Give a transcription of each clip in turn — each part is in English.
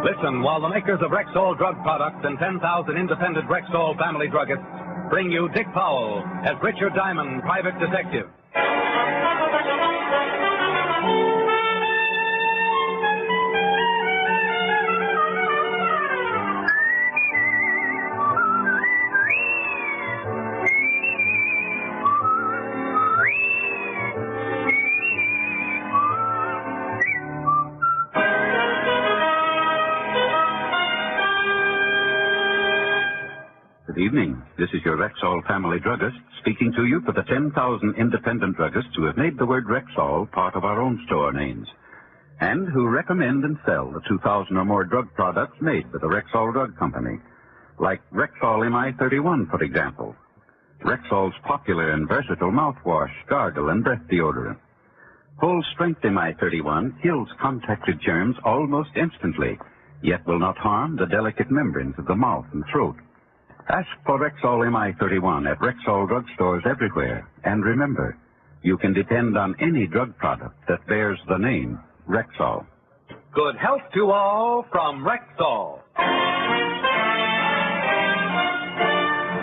Listen while the makers of Rexall drug products and 10,000 independent Rexall family druggists bring you Dick Powell as Richard Diamond, private detective. Good evening. This is your Rexall family druggist speaking to you for the 10,000 independent druggists who have made the word Rexall part of our own store names and who recommend and sell the 2,000 or more drug products made by the Rexall Drug Company, like Rexall MI31, for example, Rexall's popular and versatile mouthwash, gargle, and breath deodorant. Full-strength MI31 kills contacted germs almost instantly, yet will not harm the delicate membranes of the mouth and throat. Ask for Rexall MI31 at Rexall drugstores everywhere. And remember, you can depend on any drug product that bears the name Rexall. Good health to all from Rexall.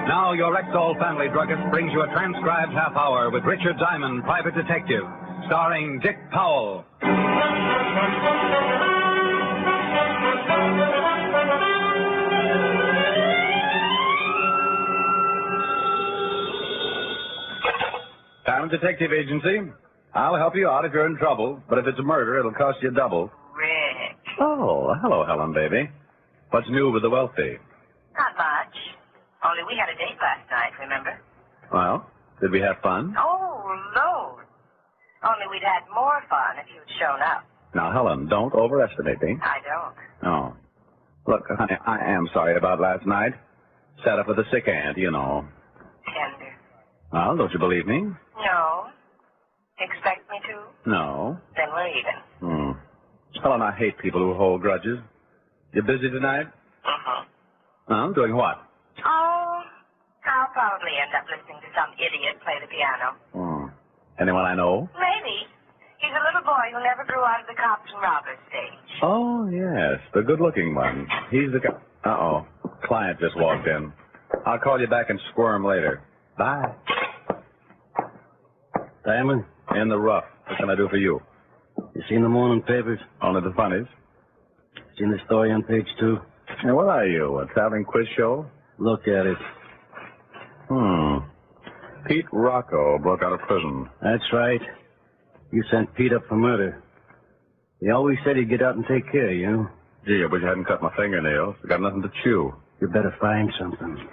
Now your Rexall family druggist brings you a transcribed half hour with Richard Diamond, private detective, starring Dick Powell. Diamond Detective Agency. I'll help you out if you're in trouble, but if it's a murder, it'll cost you double. Rick. Oh, hello, Helen, baby. What's new with the wealthy? Not much. Only we had a date last night, remember? Well, did we have fun? Oh, loads. Only we'd had more fun if you'd shown up. Now, Helen, don't overestimate me. I don't. Oh. Look, honey, I am sorry about last night. Sat up with a sick aunt, you know. Tender. Well, don't you believe me? No. Expect me to? No. Then we're even. Helen, I hate people who hold grudges. You busy tonight? Uh-huh. Well, doing what? Oh, I'll probably end up listening to some idiot play the piano. Anyone I know? Maybe. He's a little boy who never grew out of the cops and robbers stage. Oh, yes, the good-looking one. He's the guy. Uh-oh. Client just walked in. I'll call you back and squirm later. Bye. Diamond? In the rough. What can I do for you? You seen the morning papers? Only the funnies. Seen the story on page 2? Hey, what are you, a traveling quiz show? Look at it. Pete Rocco broke out of prison. That's right. You sent Pete up for murder. He always said he'd get out and take care of you. Gee, I wish I hadn't cut my fingernails. I got nothing to chew. You better find something.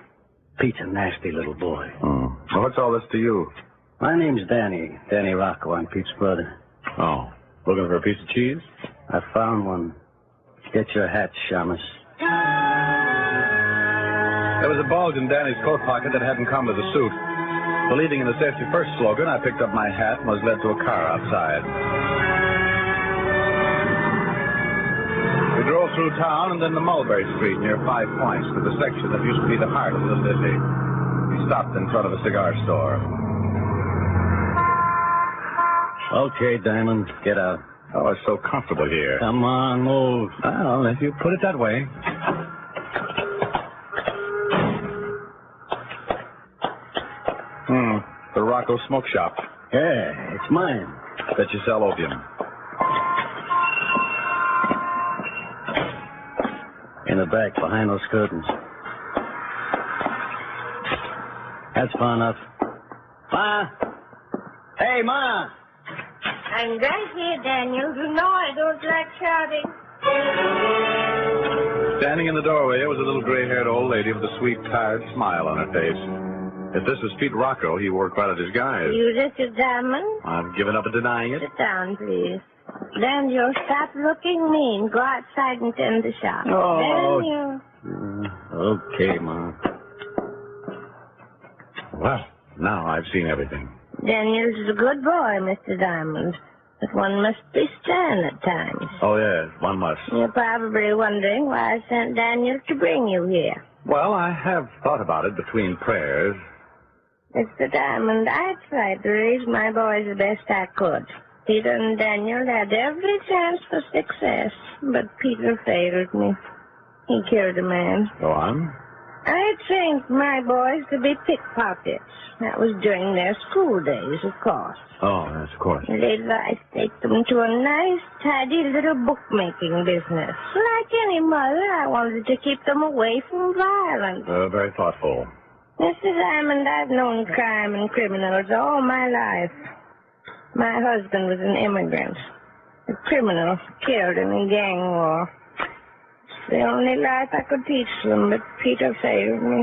Pete's a nasty little boy. Well, what's all this to you? My name's Danny. Danny Rocco. I'm Pete's brother. Oh, looking for a piece of cheese? I found one. Get your hat, Shamus. There was a bulge in Danny's coat pocket that hadn't come with the suit. Believing in the safety first slogan, I picked up my hat and was led to a car outside. We drove through town and then to Mulberry Street near 5 Points to the section that used to be the heart of Little Italy. We stopped in front of a cigar store. Okay, Diamond, get out. Oh, it's so comfortable here. Come on, move. Well, if you put it that way. The Rocco Smoke Shop. Yeah, it's mine. Bet you sell opium. In the back, behind those curtains. That's far enough. Ma! Hey, Ma! I'm right here, Daniel. You know I don't like shouting. Standing in the doorway was a little gray-haired old lady with a sweet, tired smile on her face. If this was Pete Rocco, he wore quite a disguise. You Richard Diamond? I've given up on denying it. Sit down, please. Daniel, stop looking mean. Go outside and tend the shop. Oh. Daniel. Okay, Ma. Well, now I've seen everything. Daniel's a good boy, Mr. Diamond. But one must be stern at times. Oh, yes, one must. You're probably wondering why I sent Daniel to bring you here. Well, I have thought about it between prayers. Mr. Diamond, I tried to raise my boys the best I could. Peter and Daniel had every chance for success, but Peter failed me. He killed a man. Go on. I trained my boys to be pickpockets. That was during their school days, of course. Oh, yes, of course. Later, I take them to a nice, tidy little bookmaking business. Like any mother, I wanted to keep them away from violence. Very thoughtful. Mr. Diamond, I've known crime and criminals all my life. My husband was an immigrant. A criminal killed in a gang war. It's the only life I could teach them, but Peter failed me.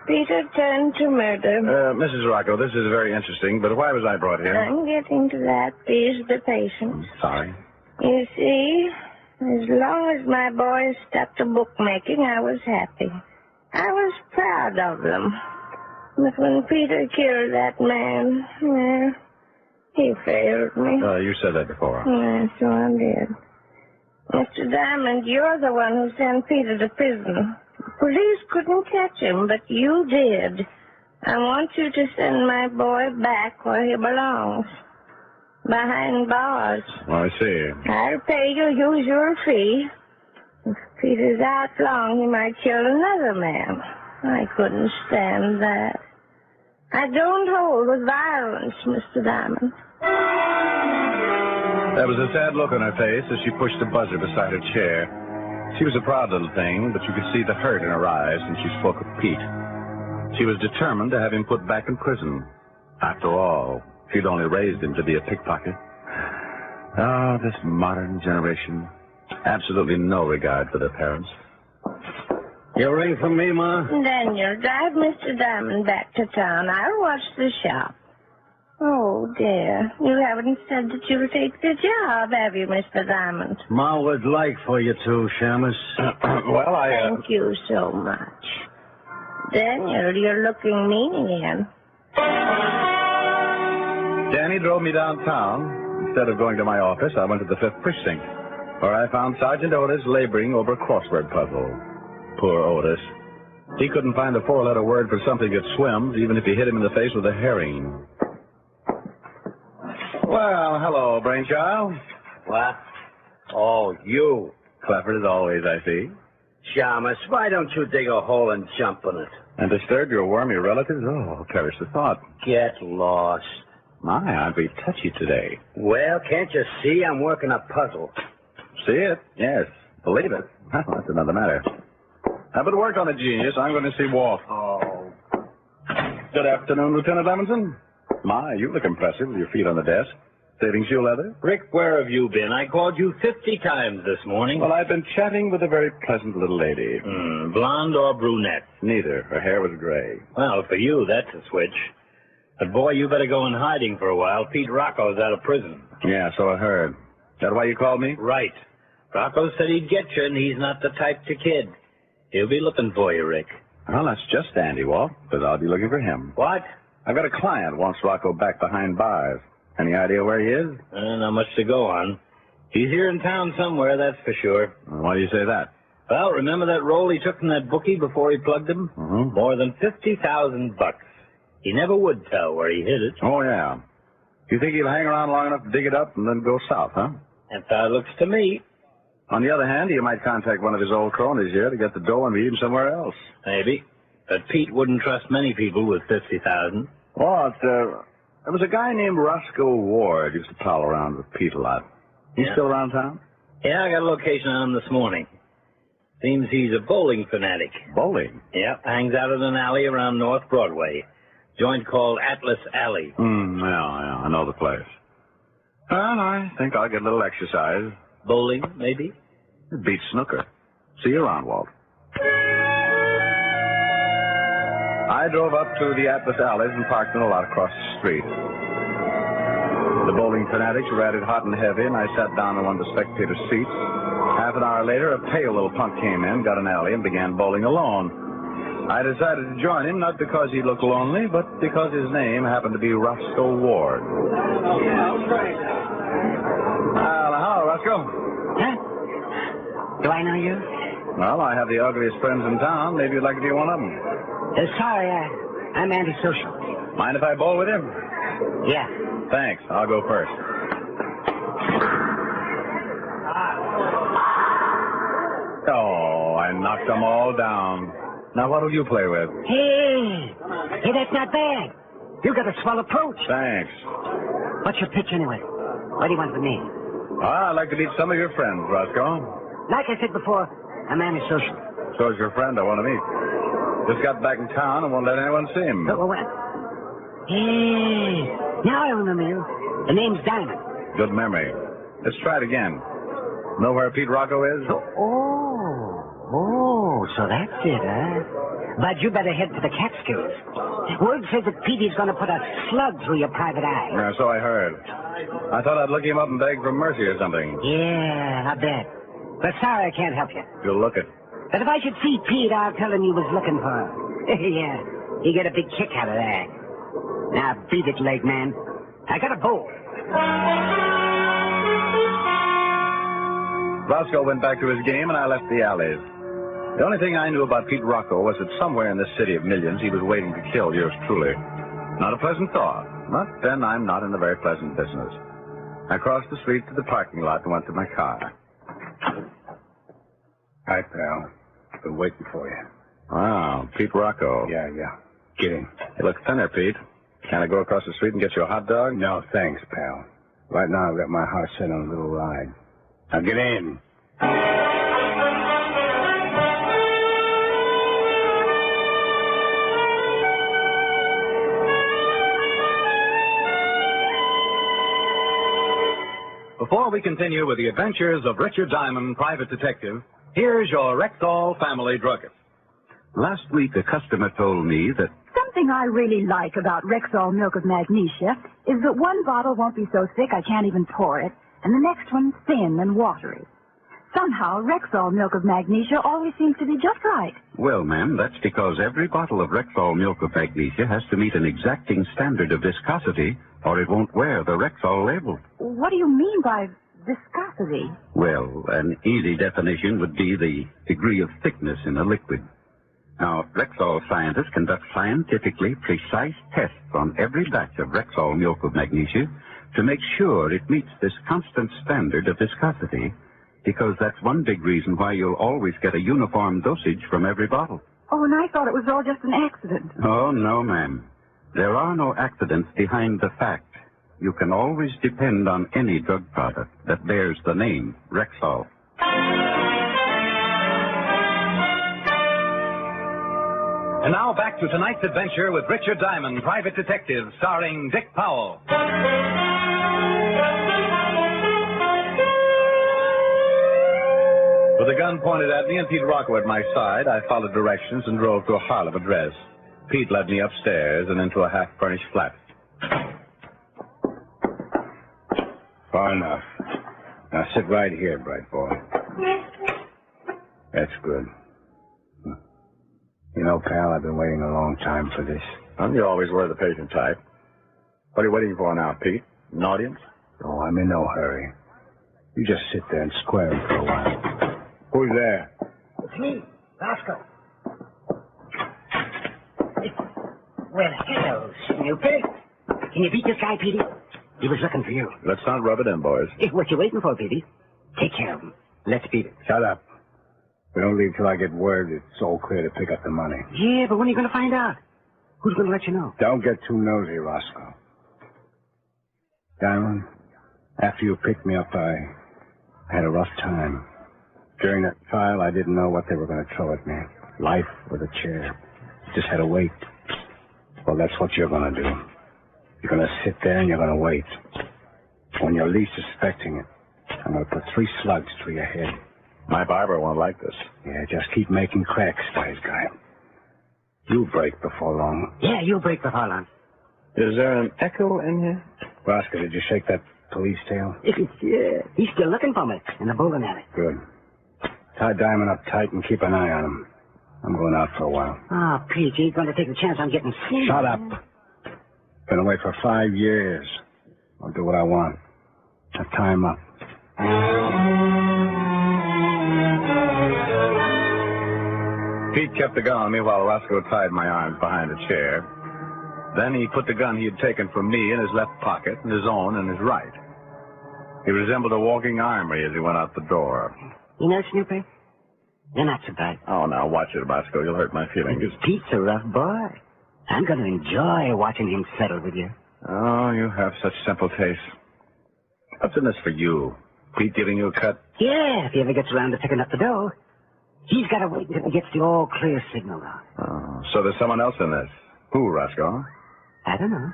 Peter turned to murder. Mrs. Rocco, this is very interesting, but why was I brought here? I'm getting to that. Please be patient. Sorry. You see, as long as my boys stuck to bookmaking, I was happy. I was proud of them. But when Peter killed that man, well, he failed me. You said that before. Yes, so I did. Mr. Diamond, you're the one who sent Peter to prison. The police couldn't catch him, but you did. I want you to send my boy back where he belongs. Behind bars. Oh, I see. I'll pay your usual fee. If Peter's out long, he might kill another man. I couldn't stand that. I don't hold with violence, Mr. Diamond. There was a sad look on her face as she pushed the buzzer beside her chair. She was a proud little thing, but you could see the hurt in her eyes when she spoke of Pete. She was determined to have him put back in prison. After all, she'd only raised him to be a pickpocket. Ah, this modern generation. Absolutely no regard for their parents. You ring for me, Ma? Daniel, drive Mr. Diamond back to town. I'll watch the shop. Oh, dear. You haven't said that you'll take the job, have you, Mr. Diamond? Ma would like for you to, Shamus. Well, Thank you so much. Daniel, you're looking mean again. Danny drove me downtown. Instead of going to my office, I went to the 5th Precinct, where I found Sergeant Otis laboring over a crossword puzzle. Poor Otis. He couldn't find a 4-letter word for something that swims, even if you hit him in the face with a herring. Well, hello, Brainchild. What? Oh, you. Clever as always, I see. Shamus, why don't you dig a hole and jump in it? And disturb your wormy relatives? Oh, perish the thought. Get lost. My, I'd be touchy today. Well, can't you see I'm working a puzzle? See it? Yes. Believe it? Well, that's another matter. I've been worked on a genius. I'm going to see Walt. Oh. Good afternoon, Lieutenant Levinson. My, you look impressive with your feet on the desk. Saving shoe leather? Rick, where have you been? I called you 50 times this morning. Well, I've been chatting with a very pleasant little lady. Blonde or brunette? Neither. Her hair was gray. Well, for you, that's a switch. But, boy, you better go in hiding for a while. Pete Rocco's out of prison. Yeah, so I heard. That why you called me? Right. Rocco said he'd get you, and he's not the type to kid. He'll be looking for you, Rick. Well, that's just dandy, Walt, because I'll be looking for him. What? I've got a client wants Rocco back behind bars. Any idea where he is? Not much to go on. He's here in town somewhere, that's for sure. Why do you say that? Well, remember that roll he took from that bookie before he plugged him? Mm-hmm. More than $50,000. He never would tell where he hid it. Oh, yeah. You think he'll hang around long enough to dig it up and then go south, huh? That's how it looks to me. On the other hand, he might contact one of his old cronies here to get the dough and meet him somewhere else. Maybe. But Pete wouldn't trust many people with $50,000. Well, there was a guy named Roscoe Ward used to prowl around with Pete a lot. He's still around town? Yeah, I got a location on him this morning. Seems he's a bowling fanatic. Bowling? Yeah, hangs out in an alley around North Broadway. Joint called Atlas Alley. Yeah, I know the place. Well, I think I'll get a little exercise. Bowling, maybe? It beats snooker. See you around, Walt. I drove up to the Atlas Alleys and parked in a lot across the street. The bowling fanatics were at it hot and heavy, and I sat down in one of the spectator seats. Half an hour later, a pale little punk came in, got an alley, and began bowling alone. I decided to join him, not because he looked lonely, but because his name happened to be Roscoe Ward. Hello, Roscoe. Huh? Do I know you? Well, I have the ugliest friends in town. Maybe you'd like to be one of them. Sorry, I'm antisocial. Mind if I bowl with him? Yeah. Thanks. I'll go first. Knocked them all down. Now, what'll you play with? Hey, that's not bad. You got a swell approach. Thanks. What's your pitch anyway? What do you want with me? I'd like to meet some of your friends, Roscoe. Like I said before, a man is social. So's your friend I want to meet. Just got back in town and won't let anyone see him. What? Hey, now I remember you. The name's Diamond. Good memory. Let's try it again. Know where Pete Rocco is? Oh, so that's it, huh? But you better head to the Catskills. Word says that Petey's going to put a slug through your private eye. Yeah, so I heard. I thought I'd look him up and beg for mercy or something. Yeah, I bet. But sorry I can't help you. You'll look it. But if I should see Pete, I'll tell him you was looking for him. Yeah, you get a big kick out of that. Now beat it, leg man. I got a bowl. Roscoe went back to his game, and I left the alleys. The only thing I knew about Pete Rocco was that somewhere in this city of millions he was waiting to kill yours truly. Not a pleasant thought, but then I'm not in a very pleasant business. I crossed the street to the parking lot and went to my car. Hi, pal. Been waiting for you. Wow, Pete Rocco. Yeah. Get in. You look thinner, Pete. Can I go across the street and get you a hot dog? No, thanks, pal. Right now I've got my heart set on a little ride. Now get in. Before we continue with the adventures of Richard Diamond, private detective, here's your Rexall family druggist. Last week, a customer told me that Something I really like about Rexall Milk of Magnesia is that one bottle won't be so thick I can't even pour it, and the next one thin and watery. Somehow, Rexall Milk of Magnesia always seems to be just right. well, ma'am, that's because every bottle of Rexall Milk of Magnesia has to meet an exacting standard of viscosity, or it won't wear the Rexall label. What do you mean by viscosity? Well, an easy definition would be the degree of thickness in a liquid. Now, Rexall scientists conduct scientifically precise tests on every batch of Rexall Milk of Magnesia to make sure it meets this constant standard of viscosity, because that's one big reason why you'll always get a uniform dosage from every bottle. Oh, and I thought it was all just an accident. Oh, no, ma'am. There are no accidents behind the fact. You can always depend on any drug product that bears the name Rexall. And now back to tonight's adventure with Richard Diamond, private detective, starring Dick Powell. With a gun pointed at me and Pete Rocco at my side, I followed directions and drove to a Harlem address. Pete led me upstairs and into a half-furnished flat. Far enough. Now sit right here, bright boy. That's good. You know, pal, I've been waiting a long time for this. And you always were the patient type. What are you waiting for now, Pete? An audience? Oh, I'm in no hurry. You just sit there and square him for a while. Who's there? It's me, Roscoe. Well, hello, Snoopy. Can you beat this guy, Petey? He was looking for you. Let's not rub it in, boys. What you waiting for, Petey? Take care of him. Let's beat it. Shut up. We don't leave till I get word it's all clear to pick up the money. Yeah, but when are you going to find out? Who's going to let you know? Don't get too nosy, Roscoe. Diamond, after you picked me up, I had a rough time. During that trial, I didn't know what they were going to throw at me. Life or the chair. Just had to wait. Well, that's what you're going to do. You're going to sit there and you're going to wait. When you're least suspecting it, I'm going to put 3 slugs through your head. My barber won't like this. Yeah, just keep making cracks, wise guy. You'll break before long. Yeah, you'll break before long. Is there an echo in here? Roscoe, did you shake that police tail? Yeah, he's still looking for me in the bowling alley. Good. Tie Diamond up tight and keep an eye on him. I'm going out for a while. Oh, Pete, you ain't going to take a chance on getting seen. Shut up. Been away for 5 years. I'll do what I want. Now tie him up. Pete kept the gun on me while Roscoe tied my arms behind a chair. Then he put the gun he had taken from me in his left pocket and his own in his right. He resembled a walking armory as he went out the door. You know, Snoopy, You're not so bad. Oh, now watch it, Roscoe. You'll hurt my feelings. Pete's a rough boy. I'm going to enjoy watching him settle with you. Oh, you have such simple taste. What's in this for you? Pete giving you a cut? Yeah, if he ever gets around to picking up the dough. He's got to wait until he gets the all-clear signal out. Oh, so there's someone else in this. Who, Roscoe? I don't know.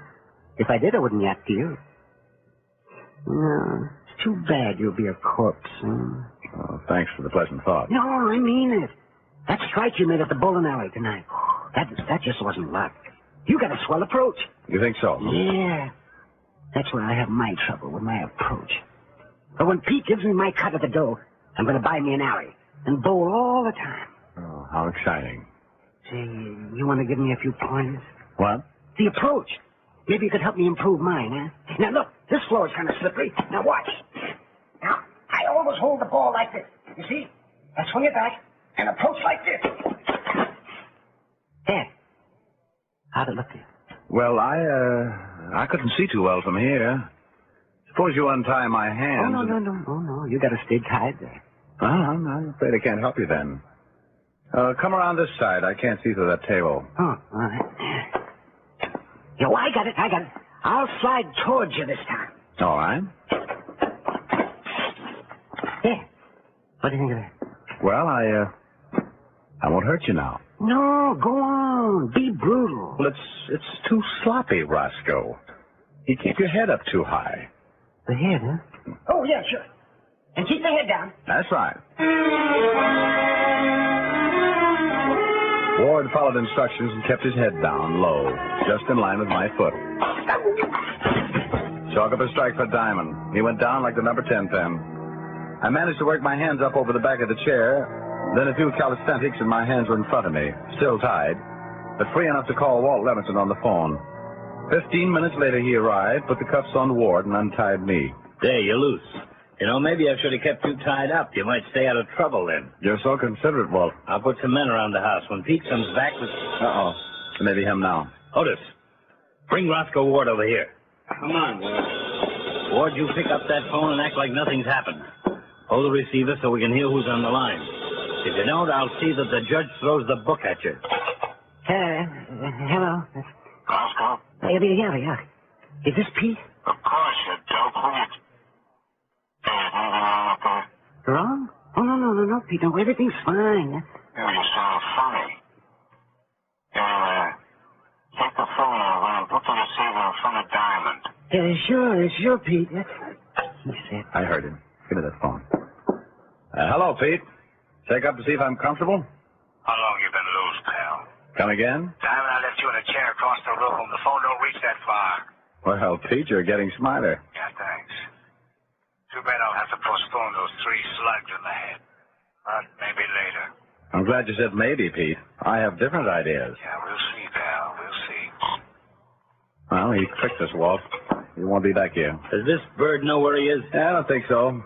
If I did, I wouldn't yap to you. No, it's too bad you'll be a corpse soon. Oh, thanks for the pleasant thought. No, I mean it. That strike you made at the bowling alley tonight, that just wasn't luck. You got a swell approach. You think so? Yeah. That's where I have my trouble, with my approach. But when Pete gives me my cut of the dough, I'm going to buy me an alley and bowl all the time. Oh, how exciting. Say, you want to give me a few pointers? What? The approach. Maybe you could help me improve mine, huh? Now, look, this floor is kind of slippery. Now, watch. Now, I always hold the ball like this. You see? I swing it back and approach like this. There. How'd it look to you? Well, I couldn't see too well from here. Suppose you untie my hands. Oh, no. You got to stay tied there. I'm afraid I can't help you then. Come around this side. I can't see through that table. Oh, all right. Yo, I got it. I'll slide towards you this time. All right. There. What do you think of that? Well, I won't hurt you now. No, go on. Be brutal. Well, it's too sloppy, Roscoe. You keep your head up too high. The head, huh? Oh, yeah, sure. And keep the head down. That's right. Ward followed instructions and kept his head down, low, just in line with my foot. Chalk up a strike for Diamond. He went down like the number 10 pen. I managed to work my hands up over the back of the chair, then a few calisthenics, and my hands were in front of me, still tied, but free enough to call Walt Levinson on the phone. 15 minutes later, he arrived, put the cuffs on Ward, and untied me. There, you're loose. You know, maybe I should have kept you tied up. You might stay out of trouble then. You're so considerate, Walt. I'll put some men around the house. When Pete comes back with... Uh-oh. Maybe him now. Otis, bring Roscoe Ward over here. Come on, Ward. Ward, you pick up that phone and act like nothing's happened. Hold the receiver so we can hear who's on the line. If you don't, I'll see that the judge throws the book at you. Hello. Roscoe? Yeah. Is this Pete? Of course, you dope. Who you... There's nothing wrong up there? Wrong? Oh, no, Pete. No, everything's fine. You sound funny. Take the phone over and put the receiver in front of Diamond. Sure, Pete. He said. I heard him. Give me that phone. Hello, Pete. Check up to see if I'm comfortable? How long you been loose, pal? Come again? Diamond, I left you in a chair across the room. The phone don't reach that far. Well, Pete, you're getting smarter. Yeah, thanks. Too bad I'll have to postpone those 3 slugs in the head. But maybe later. I'm glad you said maybe, Pete. I have different ideas. Yeah, we'll see, pal. We'll see. Well, he tricked us, Walt. He won't be back here. Does this bird know where he is? I don't think so.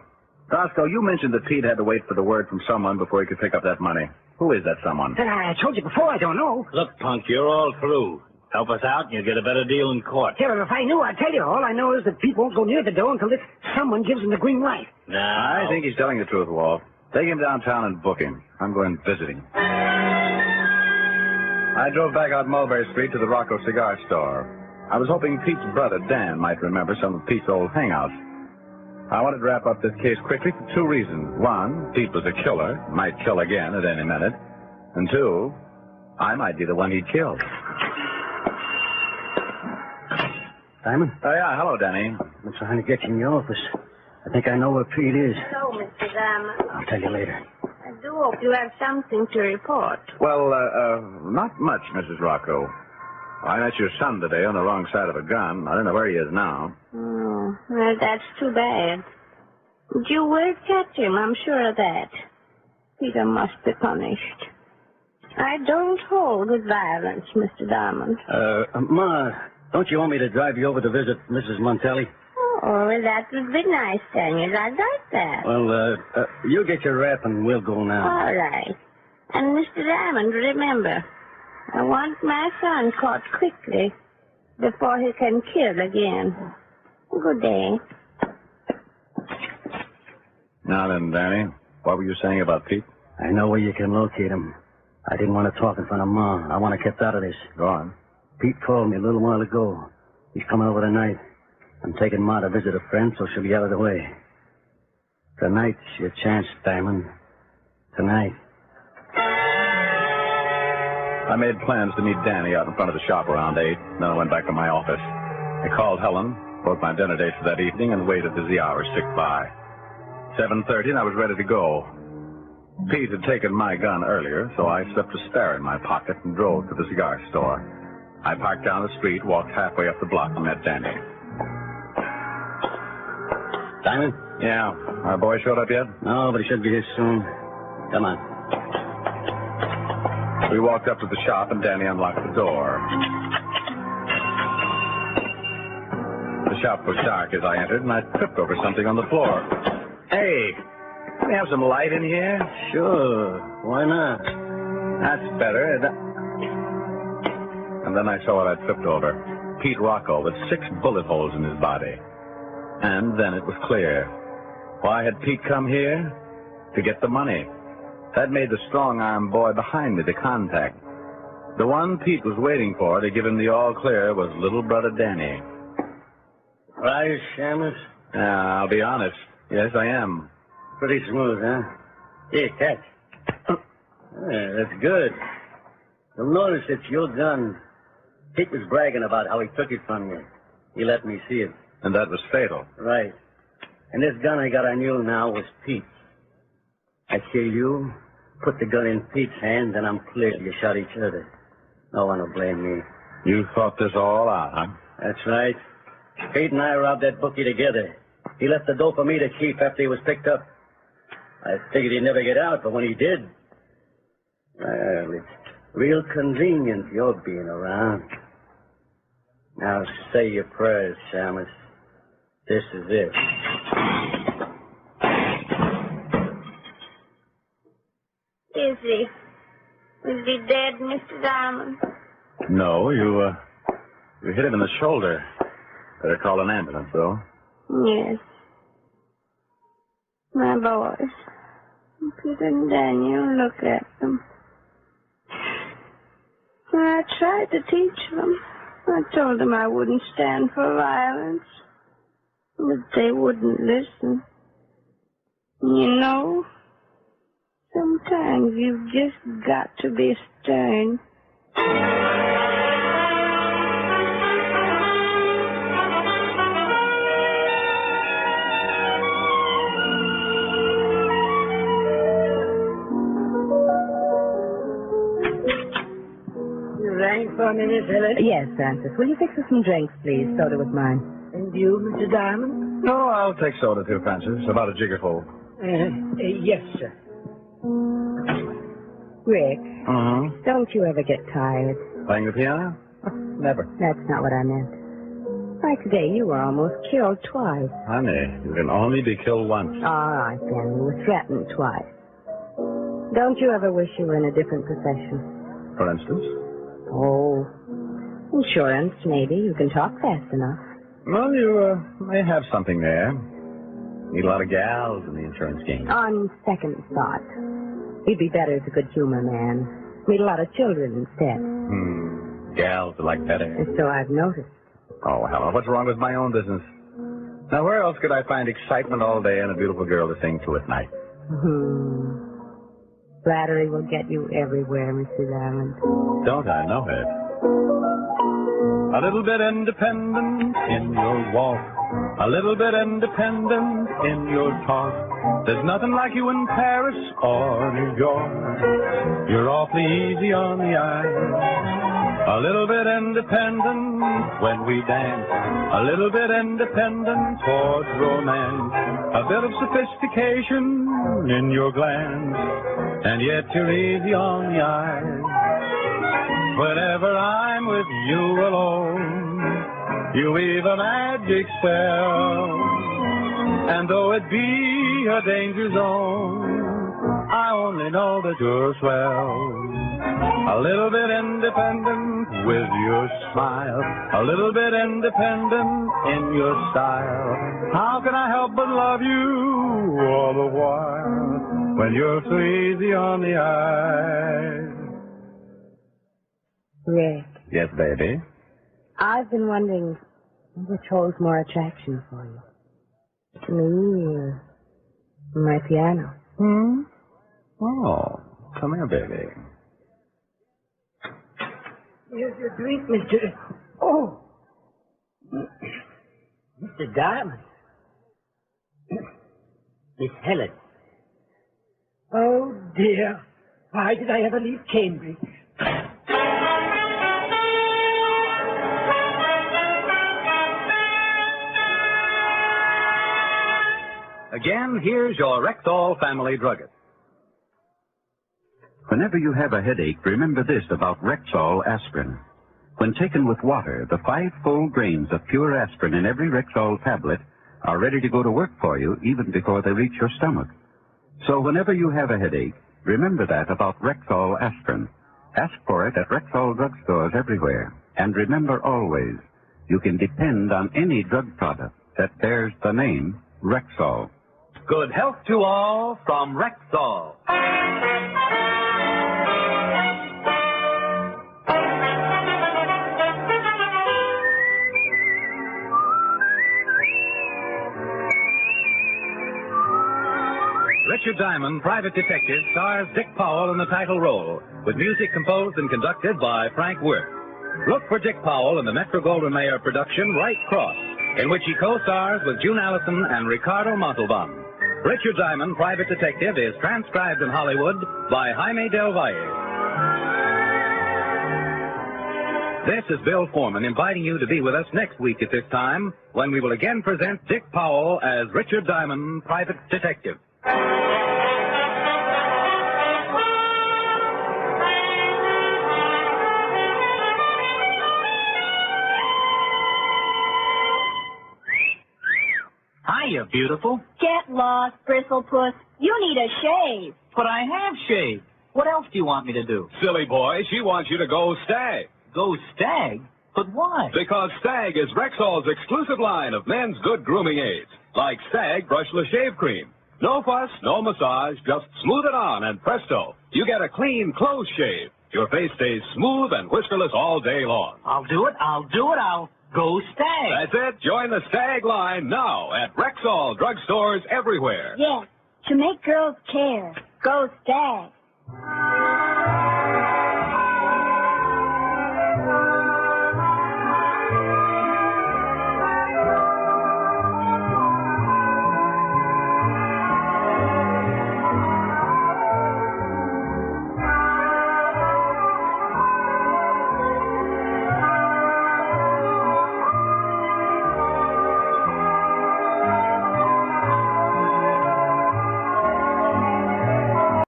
Roscoe, you mentioned that Pete had to wait for the word from someone before he could pick up that money. Who is that someone? I told you before, I don't know. Look, punk, you're all through. Help us out and you'll get a better deal in court. Yeah, if I knew, I'd tell you. All I know is that Pete won't go near the door until this someone gives him the green light. No. I think he's telling the truth, Walt. Take him downtown and book him. I'm going visiting. I drove back out Mulberry Street to the Rocco cigar store. I was hoping Pete's brother, Dan, might remember some of Pete's old hangouts. I wanted to wrap up this case quickly for 2 reasons. 1, Pete was a killer, might kill again at any minute. And 2, I might be the one he'd killed. Simon? Oh, yeah. Hello, Danny. I'm trying to get you in your office. I think I know where Pete is. Hello, Mr. Diamond. I'll tell you later. I do hope you have something to report. Well, not much, Mrs. Rocco. I met your son today on the wrong side of a gun. I don't know where he is now. Oh, well, that's too bad. But you will catch him, I'm sure of that. Peter must be punished. I don't hold with violence, Mr. Diamond. Ma, don't you want me to drive you over to visit Mrs. Montelli? Oh, well, that would be nice, Daniel. I'd like that. Well, you get your wrap and we'll go now. All right. And, Mr. Diamond, remember, I want my son caught quickly before he can kill again. Good day. Now then, Danny, what were you saying about Pete? I know where you can locate him. I didn't want to talk in front of Ma. I want to get out of this. Go on. Pete called me a little while ago. He's coming over tonight. I'm taking Ma to visit a friend, so she'll be out of the way. Tonight's your chance, Diamond. Tonight. I made plans to meet Danny out in front of the shop around 8. Then I went back to my office. I called Helen, wrote my dinner dates for that evening, and waited as the hours ticked by. 7:30, and I was ready to go. Pete had taken my gun earlier, so I slipped a spare in my pocket and drove to the cigar store. I parked down the street, walked halfway up the block, and met Danny. Diamond? Yeah. Our boy showed up yet? No, but he should be here soon. Come on. We walked up to the shop, and Danny unlocked the door. The shop was dark as I entered, and I tripped over something on the floor. Hey, can we have some light in here? Sure. Why not? That's better. And then I saw what I'd tripped over. Pete Rocco with 6 bullet holes in his body. And then it was clear. Why had Pete come here? To get the money. That made the strong-arm boy behind me the contact. The one Pete was waiting for to give him the all-clear was little brother Danny. Right, Shamus? I'll be honest. Yes, I am. Pretty smooth, huh? Here, catch. Yeah, that's good. You'll notice it's your gun. Pete was bragging about how he took it from you. He let me see it. And that was fatal. Right. And this gun I got on you now was Pete's. I kill you, put the gun in Pete's hand, and I'm clear. You shot each other. No one will blame me. You thought this all out, huh? That's right. Pete and I robbed that bookie together. He left the dough for me to keep after he was picked up. I figured he'd never get out, but when he did, well, it's real convenient you're being around. Now say your prayers, Shamus. This is it. Is he? Is he dead, Mr. Diamond? No, you hit him in the shoulder. Better call an ambulance, though. Yes. My boys. Peter and Daniel, look at them. I tried to teach them. I told them I wouldn't stand for violence. But they wouldn't listen. You know, sometimes you've just got to be stern. You rang for me, Miss Helen? Yes, Francis. Will you fix us some drinks, please? Soda with mine. And you, Mr. Diamond? No, I'll take soda too, Francis. About a jiggerful. Yes, sir. Rick, Mm-hmm. don't you ever get tired? Playing the piano? Never. That's not what I meant. Why, today you were almost killed twice. Honey, you can only be killed once. All right, then. You were threatened twice. Don't you ever wish you were in a different profession? For instance? Oh, insurance, maybe. You can talk fast enough. Well, you may have something there. Need a lot of gals in the insurance game. On second thought, you'd be better as a good humor man. Meet a lot of children instead. Gals are like better. And so I've noticed. Oh, Helen, what's wrong with my own business? Now, where else could I find excitement all day and a beautiful girl to sing to at night? Flattery will get you everywhere, Mr. Diamond. Don't I know it? A little bit independent in your walk. A little bit independent in your talk. There's nothing like you in Paris or New York. You're awfully easy on the eye. A little bit independent when we dance. A little bit independent towards romance. A bit of sophistication in your glance. And yet you're easy on the eye. Whenever I'm with you alone, you weave a magic spell. And though it be a danger zone, I only know that you're swell. A little bit independent with your smile. A little bit independent in your style. How can I help but love you all the while? when you're so easy on the eye. Rick, Yes, baby? I've been wondering which holds more attraction for you. Me or my piano? Hmm? Oh, come here, baby. Here's your drink, Mr. Oh! Mr. Diamond. Miss Helen. Oh, dear. Why did I ever leave Cambridge? Again, here's your Rexall family druggist. Whenever you have a headache, remember this about Rexall aspirin. When taken with water, the 5 full grains of pure aspirin in every Rexall tablet are ready to go to work for you even before they reach your stomach. So whenever you have a headache, remember that about Rexall aspirin. Ask for it at Rexall drugstores everywhere. And remember always, you can depend on any drug product that bears the name Rexall. Good health to all from Rexall. Richard Diamond, Private Detective, stars Dick Powell in the title role, with music composed and conducted by Frank Wirth. Look for Dick Powell in the Metro-Goldwyn-Mayer production Right Cross, in which he co-stars with June Allison and Ricardo Montalban. Richard Diamond, Private Detective, is transcribed in Hollywood by Jaime Del Valle. This is Bill Foreman inviting you to be with us next week at this time, when we will again present Dick Powell as Richard Diamond, Private Detective. Hiya, beautiful. Get lost, Bristlepuss. You need a shave. But I have shaved. What else do you want me to do? Silly boy, she wants you to go Stag. Go Stag? But why? Because Stag is Rexall's exclusive line of men's good grooming aids, like Stag Brushless Shave Cream. No fuss, no massage, just smooth it on and presto, you get a clean, close shave. Your face stays smooth and whiskerless all day long. I'll do it. I'll go Stag. That's it. Join the Stag line now at Rexall drugstores everywhere. Yes, to make girls care. Go Stag.